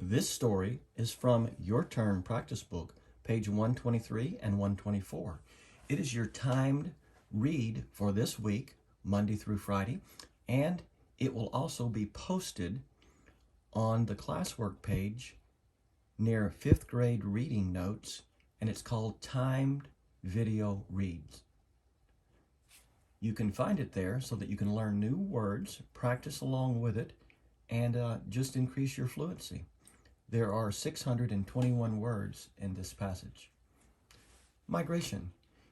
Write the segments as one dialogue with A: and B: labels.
A: This story is from Your Turn Practice Book, page 123 and 124. It is your timed read for this week, Monday through Friday, and it will also be posted on the classwork page near 5th grade reading notes, and it's called Timed Video Reads. You can find it there so that you can learn new words, practice along with it, and just increase your fluency. There are 621 words in this passage. Migration.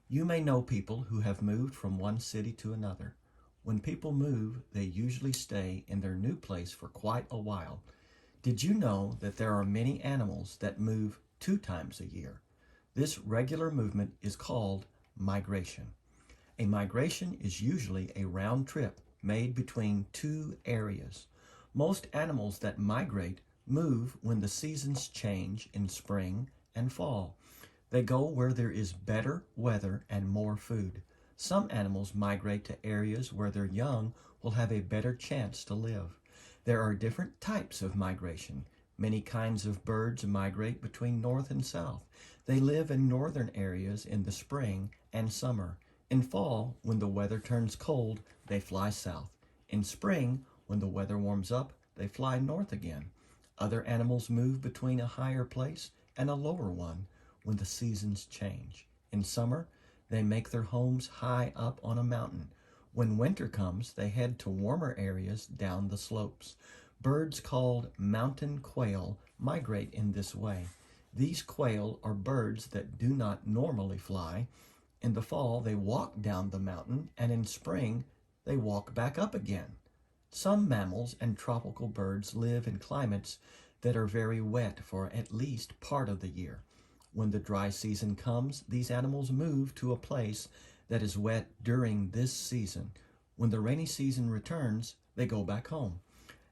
A: You may know people who have moved from one city to another. When people move, they usually stay in their new place for quite a while. Did you know that there are many animals that move 2 times a year? This regular movement is called migration. A migration is usually a round trip made between 2 areas. Most animals that migrate move when the seasons change in spring and fall. They go where there is better weather and more food. Some animals migrate to areas where their young will have a better chance to live. There are different types of migration. Many kinds of birds migrate between north and south. They live in northern areas in the spring and summer. In fall, when the weather turns cold, they fly south. In spring, when the weather warms up, they fly north again. Other animals move between a higher place and a lower one when the seasons change. In summer, they make their homes high up on a mountain. When winter comes, they head to warmer areas down the slopes. Birds called mountain quail migrate in this way. These quail are birds that do not normally fly. In the fall, they walk down the mountain, and in spring, they walk back up again. Some mammals and tropical birds live in climates that are very wet for at least part of the year. When the dry season comes, these animals move to a place that is wet during this season. When the rainy season returns, they go back home.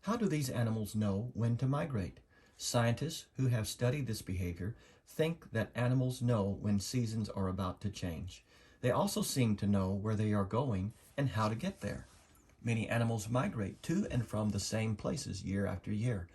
A: How do these animals know when to migrate? Scientists who have studied this behavior think that animals know when seasons are about to change. They also seem to know where they are going and how to get there. Many animals migrate to and from the same places year after year.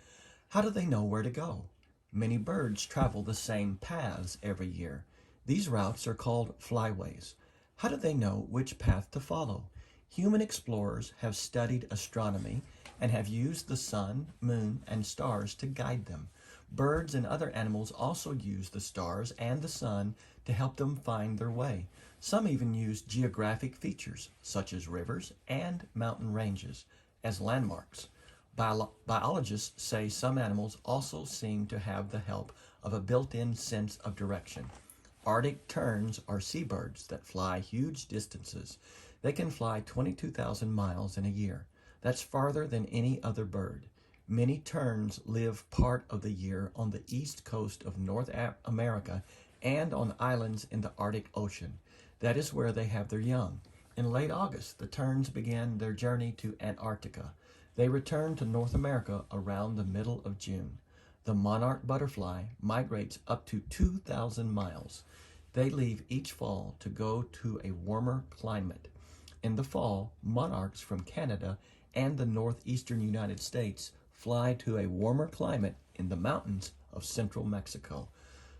A: How do they know where to go? Many birds travel the same paths every year. These routes are called flyways. How do they know which path to follow? Human explorers have studied astronomy and have used the sun, moon, and stars to guide them. Birds and other animals also use the stars and the sun to help them find their way. Some even use geographic features, such as rivers and mountain ranges, as landmarks. Biologists say some animals also seem to have the help of a built-in sense of direction. Arctic terns are seabirds that fly huge distances. They can fly 22,000 miles in a year. That's farther than any other bird. Many terns live part of the year on the east coast of North America and on islands in the Arctic Ocean. That is where they have their young. In late August, the terns began their journey to Antarctica. They return to North America around the middle of June. The monarch butterfly migrates up to 2,000 miles. They leave each fall to go to a warmer climate. In the fall, monarchs from Canada and the northeastern United States fly to a warmer climate in the mountains of central Mexico.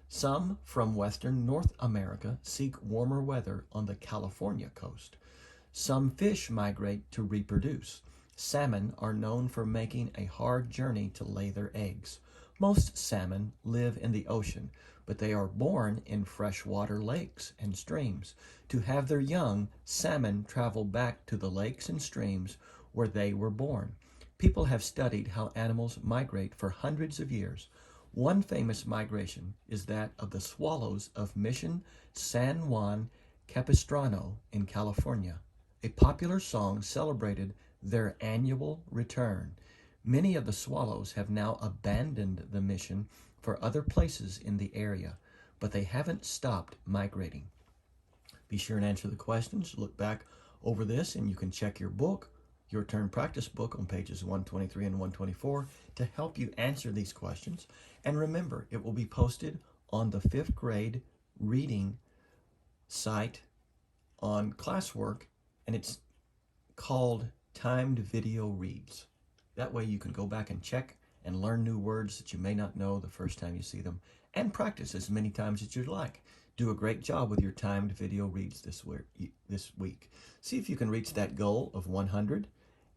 A: Some from western North America seek warmer weather on the California coast. Some fish migrate to reproduce. Salmon are known for making a hard journey to lay their eggs. Most salmon live in the ocean, but they are born in freshwater lakes and streams. To have their young, salmon travel back to the lakes and streams where they were born. People have studied how animals migrate for hundreds of years. One famous migration is that of the swallows of Mission San Juan Capistrano in California. A popular song celebrated their annual return. Many of the swallows have now abandoned the mission for other places in the area, but they haven't stopped migrating. Be sure and answer the questions. Look back over this, and you can check your book, Your Turn Practice Book, on pages 123 and 124 to help you answer these questions. And remember, it will be posted on the 5th grade reading site on classwork, and it's called Timed Video Reads. That way you can go back and check and learn new words that you may not know the first time you see them, and practice as many times as you'd like. Do a great job with your timed video reads this week. See if you can reach that goal of 100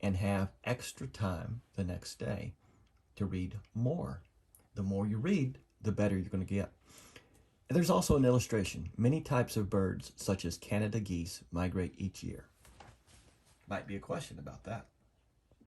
A: and have extra time the next day to read more. The more you read, the better you're going to get. And there's also an illustration. Many types of birds, such as Canada geese, migrate each year. Might be a question about that.